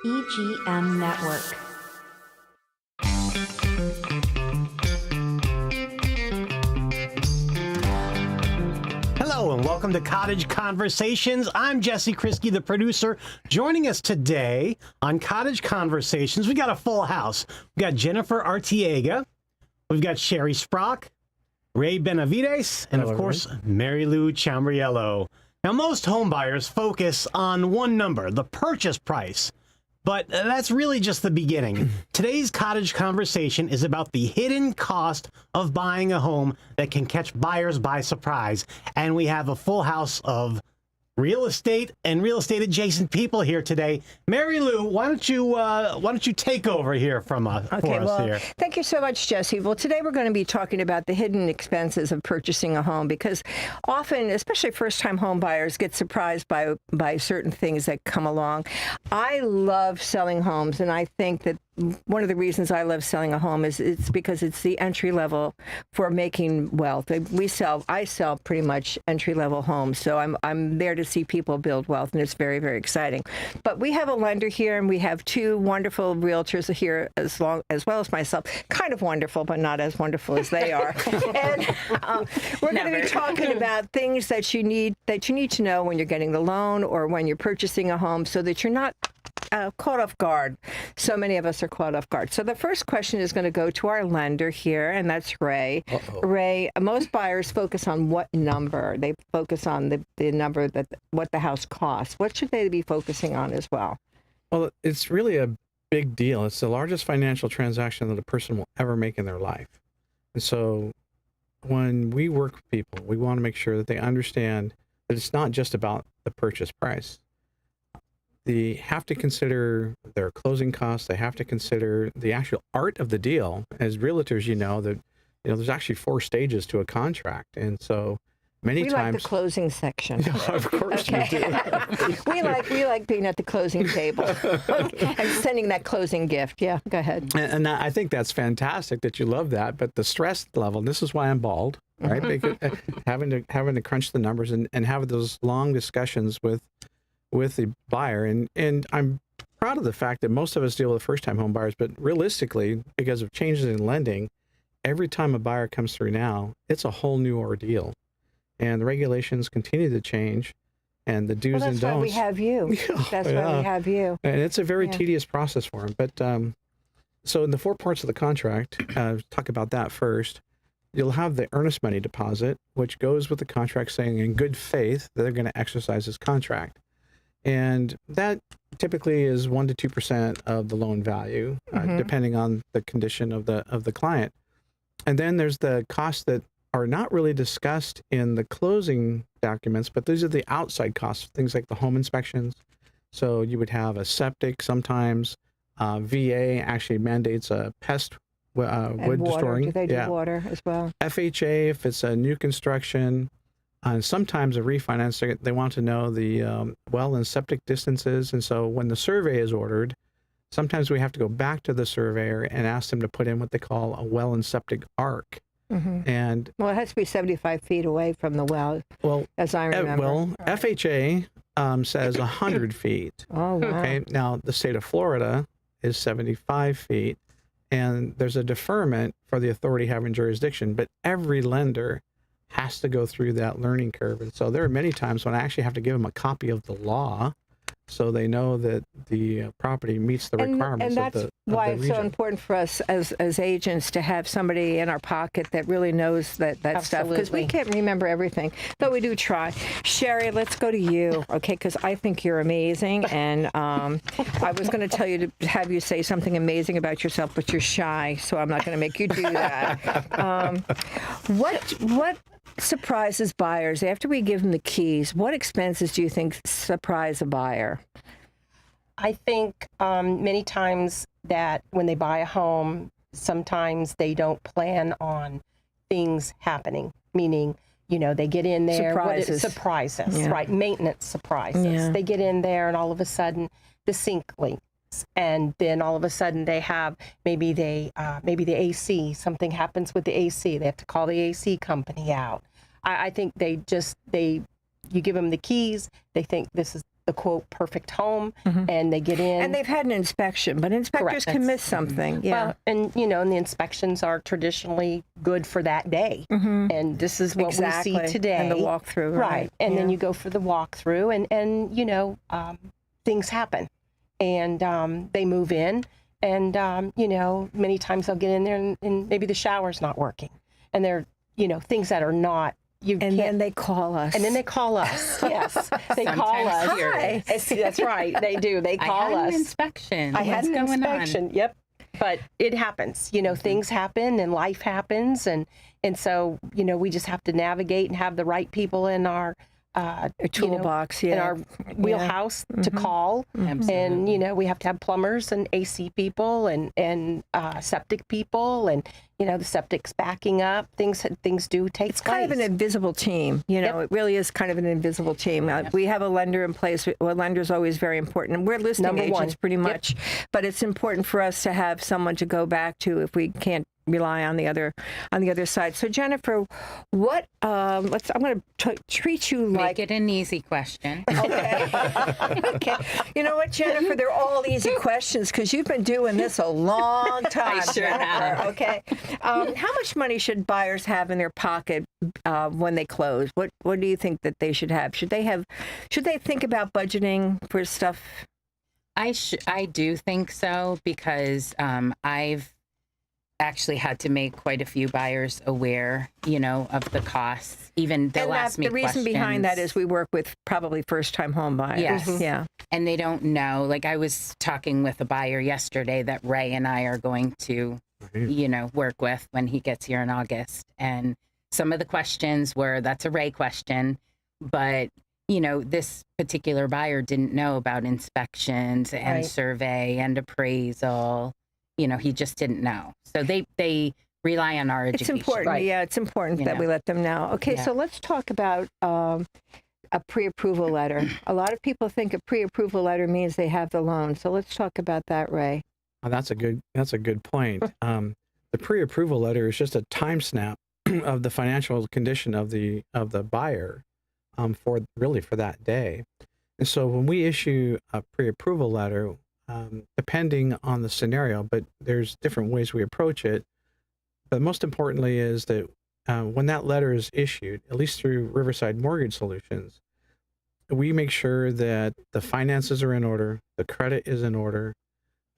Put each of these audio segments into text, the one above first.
EGM Network. Hello and welcome to Cottage Conversations. I'm Jesse Krisky, the producer. Joining us today on Cottage Conversations, we got a full house. We got Jennifer Arteaga, we've got Sherry Sproch, Ray Benavides, and of course, Mary Lou Chambriello. Now, most home buyers focus on one number, the purchase price. But that's really just the beginning. Today's Cottage Conversation is about the hidden cost of buying a home that can catch buyers by surprise. And we have a full house of real estate and real estate adjacent people here today. Mary Lou, why don't you take over here for us here? Thank you so much, Jesse. Well, today we're going to be talking about the hidden expenses of purchasing a home, because often, especially first-time home buyers, get surprised by certain things that come along. I love selling homes, and I think that one of the reasons I love selling a home is it's because it's the entry level for making wealth. I sell pretty much entry level homes, so I'm there to see people build wealth, and it's very, very exciting. But we have a lender here, and we have two wonderful realtors here as well as myself. Kind of wonderful, but not as wonderful as they are. And we're going to be talking about things that you need to know when you're getting the loan or when you're purchasing a home, so that you're not caught off guard. So many of us are caught off guard. So the first question is going to go to our lender here, and that's Ray. Ray, most buyers focus on what number? They focus on the number what the house costs. What should they be focusing on as well? Well, it's really a big deal. It's the largest financial transaction that a person will ever make in their life. And so when we work with people, we want to make sure that they understand that it's not just about the purchase price. They have to consider their closing costs. They have to consider the actual art of the deal. As realtors, there's actually 4 stages to a contract, and so many times we like the closing section. Yeah, of course you do. we like being at the closing table and sending that closing gift. Yeah, go ahead. And I think that's fantastic that you love that. But the stress level, and this is why I'm bald, right? Because having to crunch the numbers and have those long discussions with the buyer. And I'm proud of the fact that most of us deal with first-time home buyers, but realistically, because of changes in lending, every time a buyer comes through now, it's a whole new ordeal. And the regulations continue to change, and the do's and don'ts. That's why we have you. That's why we have you. And it's a very tedious process for them. But so in the 4 parts of the contract, talk about that first. You'll have the earnest money deposit, which goes with the contract saying in good faith that they're going to exercise this contract. And that typically is 1% to 2% of the loan value, depending on the condition of the client. And then there's the costs that are not really discussed in the closing documents, but these are the outside costs, things like the home inspections. So you would have a septic sometimes. VA actually mandates a pest wood destroying. Do they do water as well? FHA, if it's a new construction. Sometimes a refinance, they want to know the well and septic distances. And so when the survey is ordered, sometimes we have to go back to the surveyor and ask them to put in what they call a well and septic arc. And it has to be 75 feet away from the well, as I remember. FHA says 100 feet. Oh, wow. Okay. Now, the state of Florida is 75 feet, and there's a deferment for the authority having jurisdiction, but every lender has to go through that learning curve. And so there are many times when I actually have to give them a copy of the law so they know that the property meets the requirements of the region. And that's why it's so important for us as agents to have somebody in our pocket that really knows that stuff, because we can't remember everything, though we do try. Sherry, let's go to you, okay, because I think you're amazing, and I was going to tell you to have you say something amazing about yourself, but you're shy, so I'm not going to make you do that. What surprises buyers after we give them the keys? What expenses do you think surprise a buyer? I think many times that when they buy a home, sometimes they don't plan on things happening, meaning, they get in there. Surprises, right? Maintenance surprises. Yeah. They get in there and all of a sudden the sink leaks. And then all of a sudden they have maybe the AC, something happens with the AC. They have to call the AC company out. I think you give them the keys. They think this the quote perfect home, and they get in. And they've had an inspection, but inspectors can miss something. Yeah. Well, and and the inspections are traditionally good for that day. And this is what we see today. And the walkthrough. Right. And then you go for the walkthrough, and things happen. And they move in, and, many times they'll get in there and maybe the shower's not working. And they're, things that are not, then they call us. And then they call us. Yes. They call us. Hi. That's right. They do. They call us. I had an inspection. I had an What's going inspection. on? Yep. But it happens. Things happen and life happens. And so, we just have to navigate and have the right people in our toolbox, in our wheelhouse to call. And, we have to have plumbers and AC people and septic people, and, the septic's backing up. Things do take place. It's kind of an invisible team. It really is kind of an invisible team. We have a lender in place. Well, lender's always very important. And we're listing Number agents one. pretty much. But it's important for us to have someone to go back to if we can't rely on the other side. So Jennifer, what I'm going to treat you like Make it an easy question. Okay. Okay. You know what, Jennifer? They're all easy questions because you've been doing this a long time. I sure Jennifer, have. Okay. How much money should buyers have in their pocket when they close? What do you think that they should have? Should they think about budgeting for stuff? I do think so, because I've actually had to make quite a few buyers aware, of the costs. Even they'll ask me the reason questions. behind that is we work with probably first-time home buyers. Yes. Yeah. And they don't know. Like, I was talking with a buyer yesterday that Ray and I are going to, work with when he gets here in August. And some of the questions were, that's a Ray question, but this particular buyer didn't know about inspections and survey and appraisal. He just didn't know. So they rely on our education. It's important. Right. Yeah, it's important that we let them know. Okay, so let's talk about a pre-approval letter. A lot of people think a pre-approval letter means they have the loan. So let's talk about that, Ray. Oh, that's a good point. The pre-approval letter is just a time snap of the financial condition of the buyer for that day. And so when we issue a pre-approval letter, depending on the scenario, but there's different ways we approach it. But most importantly is that when that letter is issued, at least through Riverside Mortgage Solutions, we make sure that the finances are in order, the credit is in order,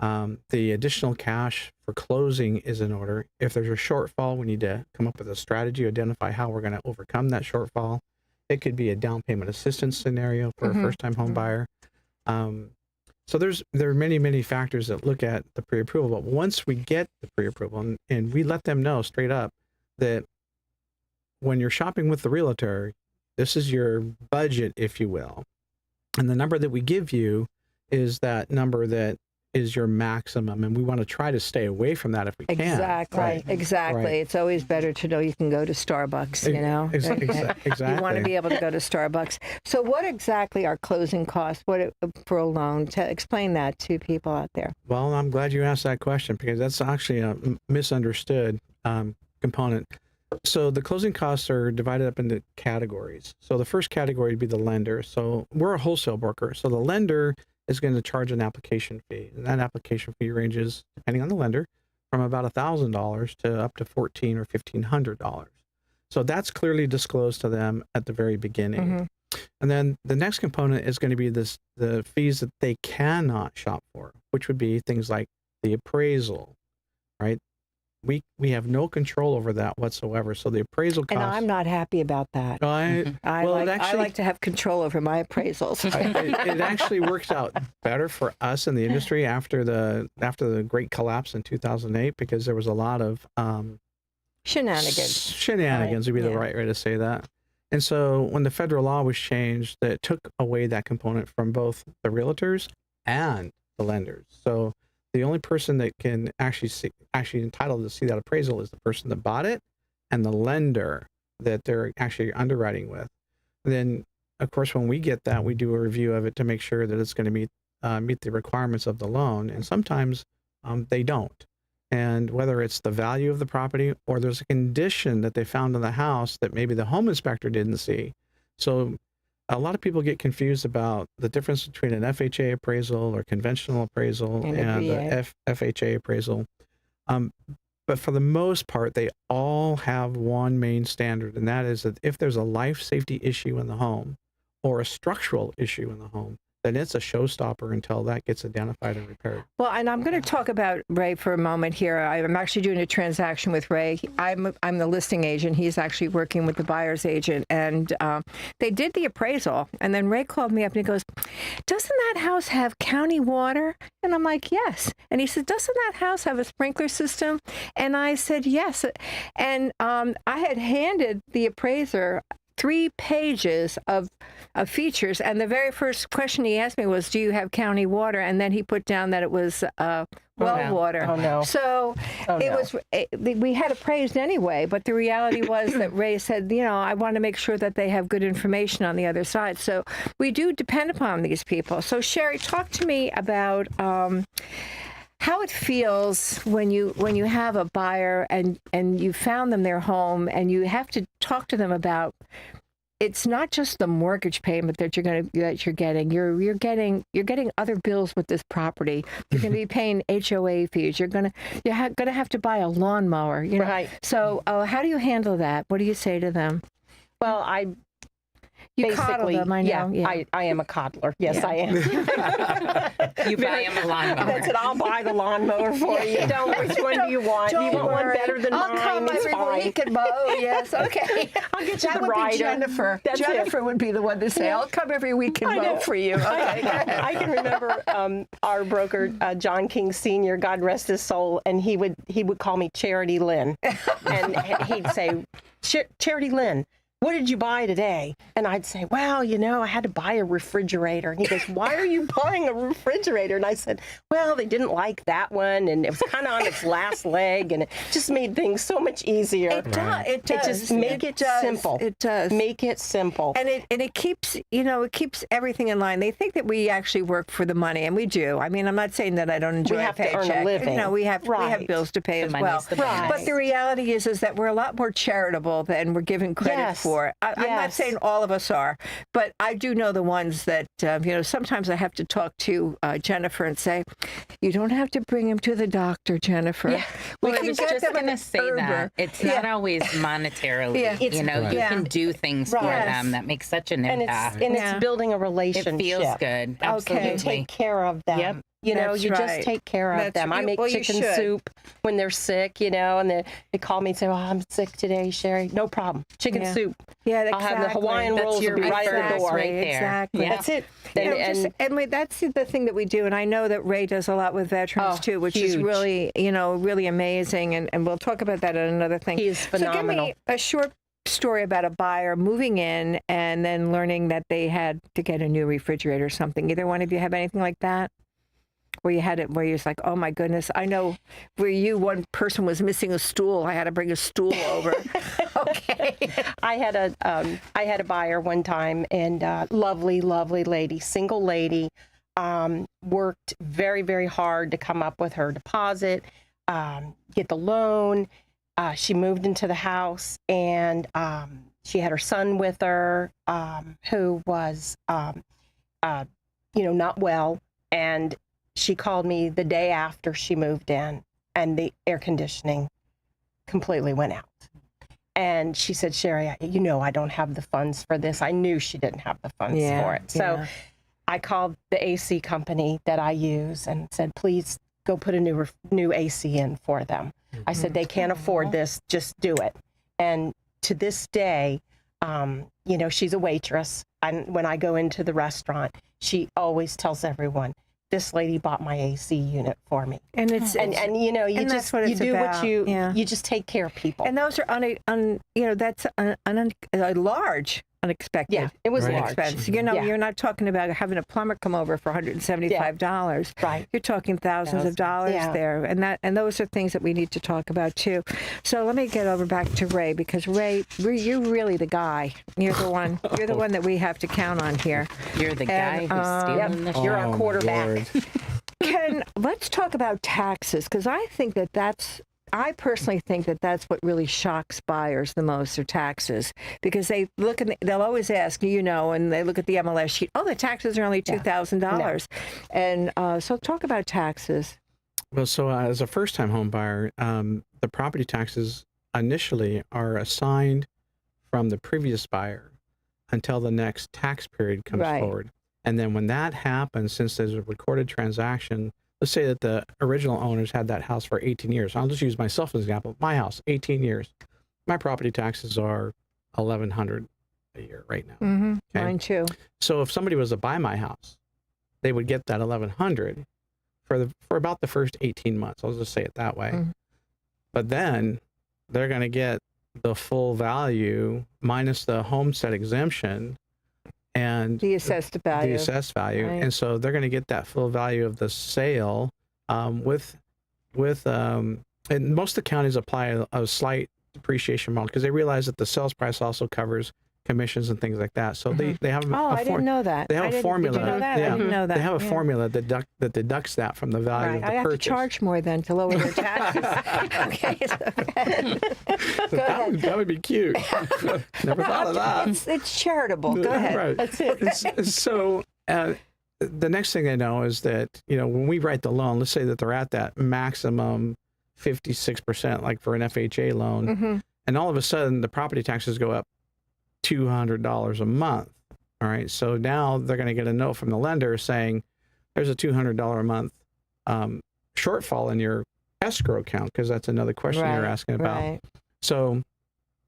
the additional cash for closing is in order. If there's a shortfall, we need to come up with a strategy, identify how we're going to overcome that shortfall. It could be a down payment assistance scenario for a first-time home buyer. So there are many, many factors that look at the pre-approval. But once we get the pre-approval and we let them know straight up that when you're shopping with the realtor, this is your budget, if you will. And the number that we give you is that number that is your maximum. And we want to try to stay away from that if we can. Exactly. Exactly. Right. It's always better to know you can go to Starbucks, Exactly. You want to be able to go to Starbucks. So what exactly are closing costs for a loan? Explain that to people out there. Well, I'm glad you asked that question because that's actually a misunderstood component. So the closing costs are divided up into categories. So the first category would be the lender. So we're a wholesale broker. So the lender is going to charge an application fee. And that application fee ranges, depending on the lender, from about $1,000 to up to $1,400 or $1,500. So that's clearly disclosed to them at the very beginning. And then the next component is going to be the fees that they cannot shop for, which would be things like the appraisal, right? We have no control over that whatsoever. So the appraisal costs. And I'm not happy about that. I like to have control over my appraisals. It actually worked out better for us in the industry after the great collapse in 2008 because there was a lot of shenanigans would be the right way to say that. And so when the federal law was changed, that took away that component from both the realtors and the lenders. So the only person that can actually entitled to see that appraisal is the person that bought it and the lender that they're actually underwriting with. Then, of course, when we get that, we do a review of it to make sure that it's going to meet the requirements of the loan. And sometimes they don't. And whether it's the value of the property or there's a condition that they found in the house that maybe the home inspector didn't see. So a lot of people get confused about the difference between an FHA appraisal or conventional appraisal And a and VA. the FHA appraisal. But for the most part, they all have one main standard, and that is that if there's a life safety issue in the home or a structural issue in the home, then it's a showstopper until that gets identified and repaired. Well, and I'm going to talk about Ray for a moment here. I'm actually doing a transaction with Ray. I'm the listing agent. He's actually working with the buyer's agent. And they did the appraisal. And then Ray called me up and he goes, doesn't that house have county water? And I'm like, yes. And he said, doesn't that house have a sprinkler system? And I said, yes. And I had handed the appraiser 3 pages of features, and the very first question he asked me was, do you have county water? And then he put down that it was well water. Oh, no. So we had appraised anyway, but the reality was that Ray said, I want to make sure that they have good information on the other side. So we do depend upon these people. So Sherry, talk to me about how it feels when you have a buyer and you found them their home and you have to talk to them about, it's not just the mortgage payment that you're getting. You're getting other bills with this property. You're going to be paying HOA fees. You're going to have to buy a lawnmower. Right. So how do you handle that? What do you say to them? Well, You coddle basically, them, I know. Yeah. I am a coddler. Yes, Yeah. I am. You buy him a lawnmower. That's it. I'll buy the lawnmower for you. Which one do you want? Do you want one better than I'll mine? come It's every fine. week and mow. Yes, okay. I'll get you That the would rider. be Jennifer. That's it. Jennifer would be the one to say, I'll come every week and I know. mow for you. Okay, go ahead. I can remember our broker, John King Sr., God rest his soul, and he would call me Charity Lynn. And he'd say, Charity Lynn, what did you buy today? And I'd say, well, I had to buy a refrigerator. And he goes, why are you buying a refrigerator? And I said, well, they didn't like that one. And it was kind of on its last leg. And it just made things so much easier. It does. It just make it simple. It does. Make it simple. And it keeps, it keeps everything in line. They think that we actually work for the money, and we do. I mean, I'm not saying that I don't enjoy We have a to earn a paycheck. living. No, we have Right. bills to pay The as money's well. the bonus. But the reality is that we're a lot more charitable than we're given credit Yes. for. I'm not Yes. saying all of us are, but I do know the ones that, sometimes I have to talk to Jennifer and say, you don't have to bring him to the doctor, Jennifer. Yeah. Well, I can was get just them going an to say Uber. that. It's not always monetarily. Yeah. You Right. you can do things for Right. them that make such an And impact. Yeah. it's building a It relationship. feels good. Absolutely. You take care of them. Yep. You That's just right. take care of That's- them. I you- make well, you chicken should. soup when they're sick, and they call me and say, oh, I'm sick today, Sherry. No problem. Chicken Yeah. soup. Yeah, I'll have the exactly. Hawaiian That's rolls your will be right at the door. right there. Exactly. Yeah. That's it. That's the thing that we do, and I know that Ray does a lot with veterans Oh, too, which is huge. really, really amazing, and we'll talk about that in another thing. He is So give phenomenal. me a short story about a buyer moving in and then learning that they had to get a new refrigerator or something. Either one of you have anything like that? Where you had it, where you're just like, oh my goodness, I know where one person was missing a stool. I had to bring a stool over. Okay. I had a buyer one time, and lovely lady, single lady, worked very, very hard to come up with her deposit, get the loan. She moved into the house, and she had her son with her, who was, not well, and she called me the day after she moved in, and the air conditioning completely went out. And she said, Sherry, I don't have the funds for this. I knew she didn't have the funds for it. So I called the AC company that I use and said, please go put a new AC in for them. I said, they can't afford this. Just do it. And to this day, she's a waitress. And when I go into the restaurant, she always tells everyone, this lady bought my AC unit for me. And You that's what it's do about. what you Yeah. you just take care of people. And those are that's a large unexpected. Yeah, it was Right. large. expense. Yeah. You're not talking about having a plumber come over for $175. Right. You're talking thousands of dollars Yeah. there, and those are things that we need to talk about too. So let me get over back to Ray, because Ray, you're really the guy. You're the one. You're the one that we have to count on here. You're the guy And, who's stealing the You're show. our quarterback. Lord. Let's talk about taxes, because I think that's I personally think that that's what really shocks buyers the most are taxes, because they look and they'll always ask, and they look at the MLS sheet. Oh, the taxes are only $2,000, and so talk about taxes. Well, so as a first-time home buyer, the property taxes initially are assigned from the previous buyer until the next tax period comes forward. And then when that happens, since there's a recorded transaction, let's say that the original owners had that house for 18 years. I'll just use myself as an example. My house, 18 years. My property taxes are $1,100 a year right now. Mm-hmm. Okay? Mine too. So if somebody was to buy my house, they would get that $1,100 for about the first 18 months. I'll just say it that way. Mm-hmm. But then they're going to get the full value minus the homestead exemption and the assessed value. Right. And so they're going to get that full value of the sale and most of the counties apply a slight depreciation model because they realize that the sales price also covers commissions and things like that. So they have I didn't know that. They have a formula. Did you know that? Yeah. I didn't know that. They have a formula that deducts that from the value of the I have purchase. to charge more then to lower their taxes. That would be cute. Never thought of that. It's charitable. Go ahead. Right. That's it. So the next thing I know is that, when we write the loan, let's say that they're at that maximum 56%, like for an FHA loan, and all of a sudden the property taxes go up $200 a month. All right. So now they're going to get a note from the lender saying there's a $200 a month shortfall in your escrow account, because that's another question you're asking about. Right. So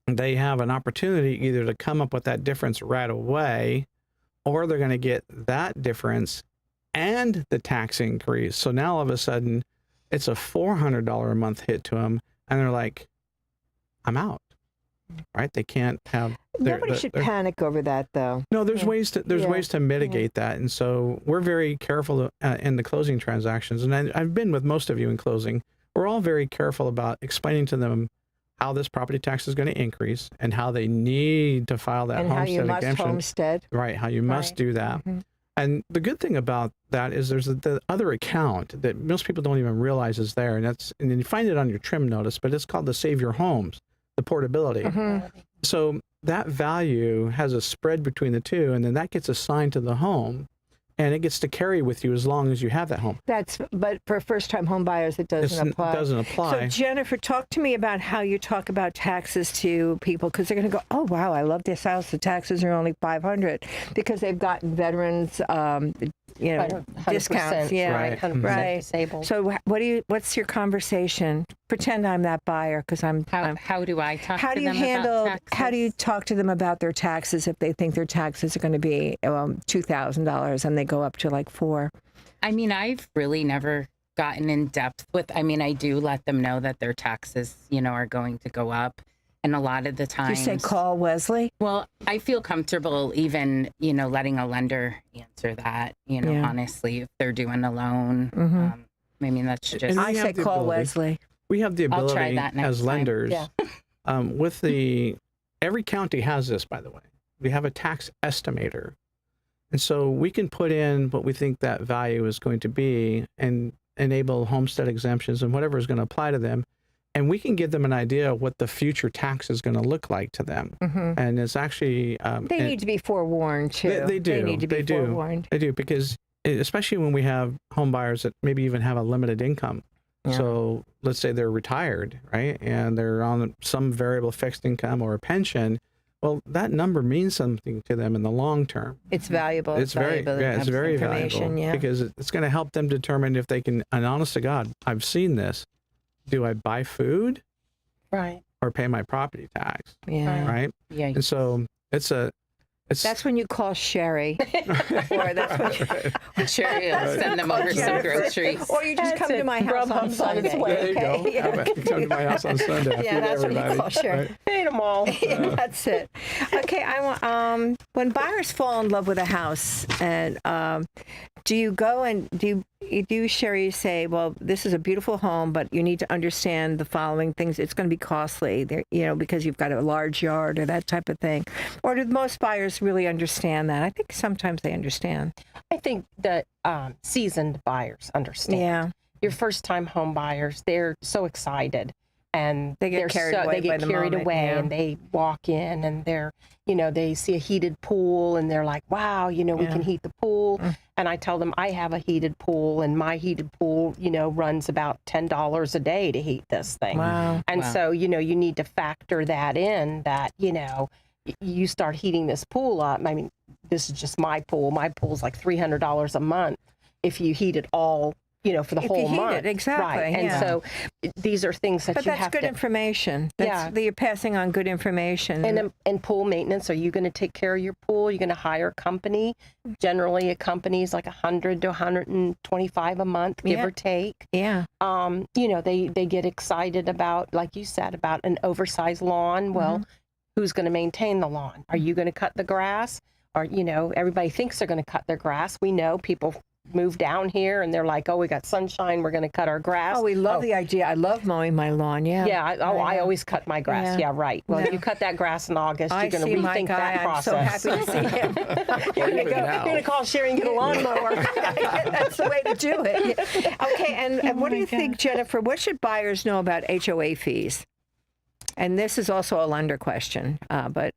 they have an opportunity either to come up with that difference right away, or they're going to get that difference and the tax increase. So now all of a sudden it's a $400 a month hit to them, and they're like, I'm out. Right? They can't have. Nobody should panic over that, though. No, there's ways to mitigate that, and so we're very careful in the closing transactions. And I've been with most of you in closing. We're all very careful about explaining to them how this property tax is going to increase and how they need to file that and homestead how you exemption. Must homestead. Right? How you must do that. Mm-hmm. And the good thing about that is there's the other account that most people don't even realize is there, and you find it on your trim notice, but it's called the Save Your Homes. The portability. So that value has a spread between the two, and then that gets assigned to the home, and it gets to carry with you as long as you have that home. But for first-time home buyers, it doesn't apply. It doesn't apply. So Jennifer, talk to me about how you talk about taxes to people, because they're going to go, oh wow, I love this house. The taxes are only $500 because they've gotten veterans. Discounts, right? 100% disabled. So what's your conversation? Pretend I'm that buyer, because I'm. How do I talk to them about taxes? How do you talk to them about their taxes if they think their taxes are going to be $2,000 and they go up to like $4,000? I mean, I've really never gotten in depth with. I mean, I do let them know that their taxes, are going to go up. And a lot of the times... You say call Wesley? Well, I feel comfortable even, letting a lender answer that, honestly, if they're doing a loan. I mean, that's just... I say call Wesley. We have the ability I'll try that next as lenders. time. Every county has this, by the way. We have a tax estimator. And so we can put in what we think that value is going to be and enable homestead exemptions and whatever is going to apply to them. And we can give them an idea of what the future tax is going to look like to them. And it's actually... they need to be forewarned, too. They do. They need to be forewarned. They do, because especially when we have home buyers that maybe even have a limited income. Yeah. So let's say they're retired, right? And they're on some variable fixed income or a pension. Well, that number means something to them in the long term. It's valuable. It's very valuable. Yeah. Because it's going to help them determine if they can, and honest to God, I've seen this. Do I buy food? Right. Or pay my property tax? Yeah. Right? Yeah. And so that's when you call Sherry. Or that's when Sherry will send them over some groceries. Or you just come to my house on Sunday. There you go. Yeah. Come to my house on Sunday. Yeah, that's when you call Sherry. Right? Paid them all. That's it. Okay, when buyers fall in love with a house, and do you go and do Sherry say, well, this is a beautiful home, but you need to understand the following things. It's going to be costly, because you've got a large yard or that type of thing. Or do most buyers really understand that? I think sometimes they understand. I think that seasoned buyers understand. Yeah. Your first-time home buyers, they're so excited and They get carried away they get by the carried moment, away, yeah. and they walk in, and they're, they see a heated pool, and they're like, wow, we can heat the pool. And I tell them I have a heated pool, and my heated pool, runs about $10 a day to heat this thing. Wow. And so, you need to factor that in, that, you start heating this pool up. I mean, this is just my pool. My pool's like $300 a month if you heat it all, for the If whole you heat month. it, exactly, Right. And yeah. so these are things that But you that's have good to. information. Yeah. You're passing on good information. And pool maintenance, are you going to take care of your pool? You're going to hire a company. Generally, a company's like $100 to $125 a month, give Yeah. or take. yeah. They get excited about, like you said, about an oversized lawn. Well, who's going to maintain the lawn? Are you going to cut the grass? Or, everybody thinks they're going to cut their grass. We know people move down here and they're like, oh, we got sunshine, we're going to cut our grass. Oh, we love the idea. I love mowing my lawn. Yeah. Yeah, I always cut my grass. Yeah. Yeah, right. Well, if you cut that grass in August, I you're going see to my rethink guy. that I'm so process. happy to see him. You're going to call Sherry and get a lawnmower. That's the way to do it. Okay, and what do you think, Jennifer? What should buyers know about HOA fees? And this is also a lender question, but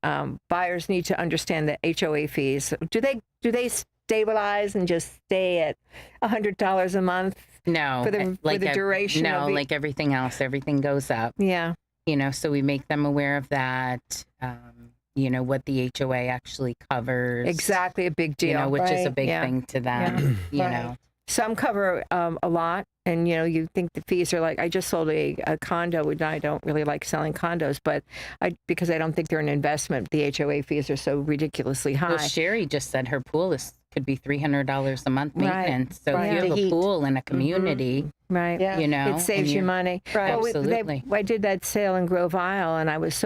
buyers need to understand that HOA fees. Do they stabilize and just stay at $100 a month? No, For the duration No, of the- like everything else, everything goes up. Yeah. So we make them aware of that. What the HOA actually covers. Exactly, a big deal. Which is a Right, big yeah. thing to them. You Right. know. Some cover a lot, and you think the fees are like. I just sold a condo, and I don't really like selling condos, but because I don't think they're an investment. The HOA fees are so ridiculously high. Well, Sherry just said her pool could be $300 a month Right. maintenance. So Right. if you To have a heat. pool in a community, Right. Yeah. It saves you money. Right. Well, Absolutely. I did that sale in Grove Isle, and I was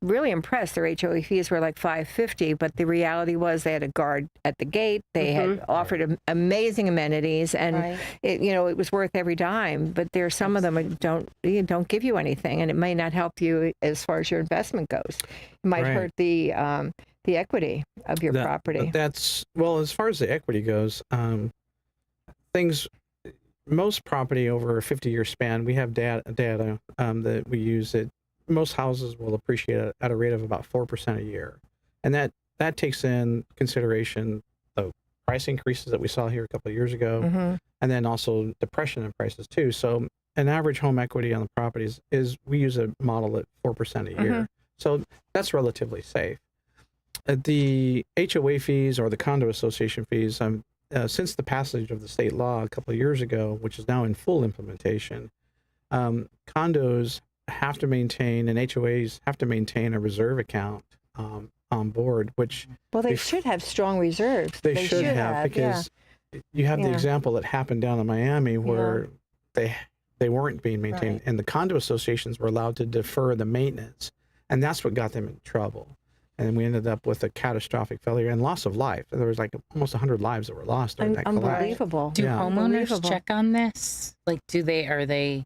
really impressed. Their HOA fees were like $550, but the reality was they had a guard at the gate. They had offered amazing amenities, and Right. it was worth every dime. But there are some of them that don't give you anything, and it may not help you as far as your investment goes. It might Right. hurt the equity of your property. That's as far as the equity goes, most property over a 50-year span, we have data that we use that most houses will appreciate at a rate of about 4% a year. And that takes in consideration the price increases that we saw here a couple of years ago, and then also depression in prices too. So an average home equity on the properties we use a model at 4% a year. So that's relatively safe. The HOA fees or the condo association fees, since the passage of the state law a couple of years ago, which is now in full implementation, condos have to maintain and HOAs have to maintain a reserve account on board, which Well, they should have strong reserves. they should have, because you have the Yeah. example that happened down in Miami where they weren't being maintained, Right. and the condo associations were allowed to defer the maintenance, and that's what got them in trouble. And we ended up with a catastrophic failure and loss of life. There was like almost 100 lives that were lost during that collapse. Unbelievable. Do Yeah. homeowners Unbelievable. check on this? Like, do they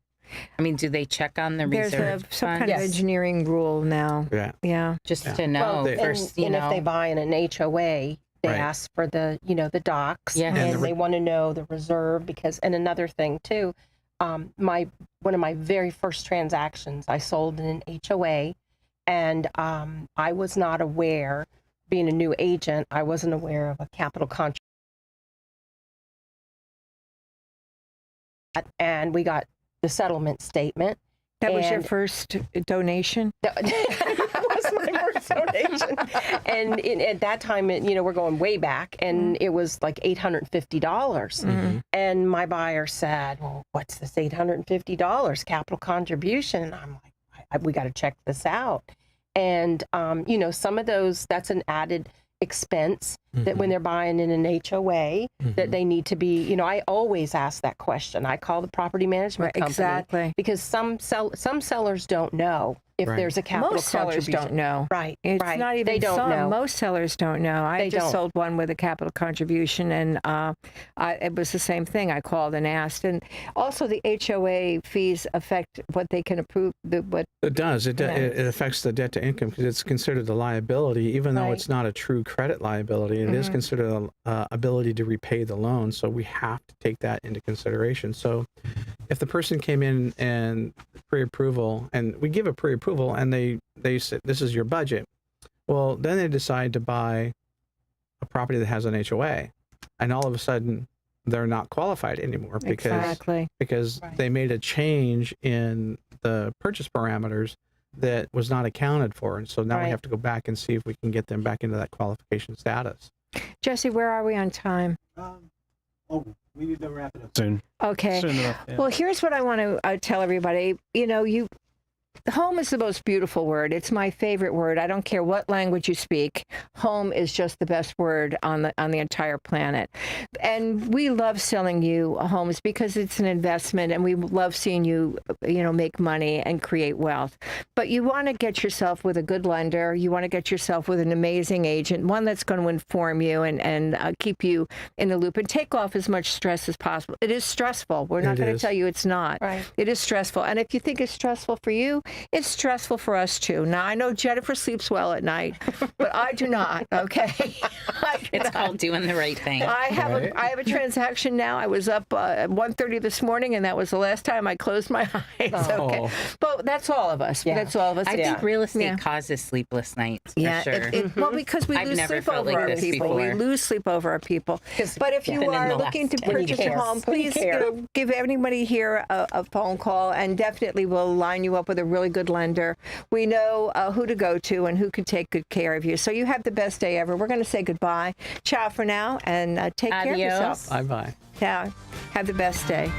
check on the There's reserve some kind funds? of engineering rule now. Yeah. Yeah. Just Yeah. to know They- first, and if they buy in an HOA, they Right. ask for the docs, Yes. and And they want to know the reserve, because, and another thing too, one of my very first transactions, I sold in an HOA, and I was not aware, being a new agent, I wasn't aware of a capital contribution, and we got the settlement statement. That was your And- first donation? That was my first donation. And at that time, we're going way back, and it was like $850. And my buyer said, well, what's this $850 capital contribution? And I'm like, we got to check this out. And, some of those, that's an added expense that when they're buying in an HOA, that they need to be, I always ask that question. I call the property management company. Exactly. Because some sellers don't know if Right. there's a capital Most sellers contribution. don't know. Right. It's right. not even they don't some. know. Most sellers don't know. I They just don't. sold one with a capital contribution, and it was the same thing. I called and asked. And also the HOA fees affect what they can approve. It does. It affects the debt to income because it's considered a liability, even though Right. it's not a true credit liability. It is considered an ability to repay the loan. So we have to take that into consideration. So if the person came in and pre-approval, and we give a pre-approval, and they said, this is your budget. Well, then they decide to buy a property that has an HOA, and all of a sudden they're not qualified anymore because Right. they made a change in the purchase parameters that was not accounted for. And so now we Right. have to go back and see if we can get them back into that qualification status. Jesse, where are we on time? We need to wrap it up soon. Okay. Soon enough. Yeah. Well, here's what I want to tell everybody. Home is the most beautiful word. It's my favorite word. I don't care what language you speak. Home is just the best word on the entire planet. And we love selling you homes because it's an investment, and we love seeing you, make money and create wealth. But you want to get yourself with a good lender. You want to get yourself with an amazing agent, one that's going to inform you and keep you in the loop and take off as much stress as possible. It is stressful. We're not going to tell you it's not. Right. It is stressful. And if you think it's stressful for you, it's stressful for us too. Now, I know Jennifer sleeps well at night, but I do not, okay? It's called doing the right thing. I have a transaction now. I was up at 1:30 this morning, and that was the last time I closed my eyes. Okay, Oh. but that's all of us. Yeah. That's all of us. I It's- think real estate Yeah. causes sleepless nights for Yeah, sure. well, because we I've lose never sleep felt over like our this people. We before. lose sleep over our people. But if you Been in are the looking to last 10 purchase a years. home, When you please care. give anybody here a phone call, and definitely we'll line you up with a really good lender. We know who to go to and who can take good care of you. So you have the best day ever. We're going to say goodbye. Ciao for now, and take care of Adios. yourself. Bye-bye. Yeah, have the best day.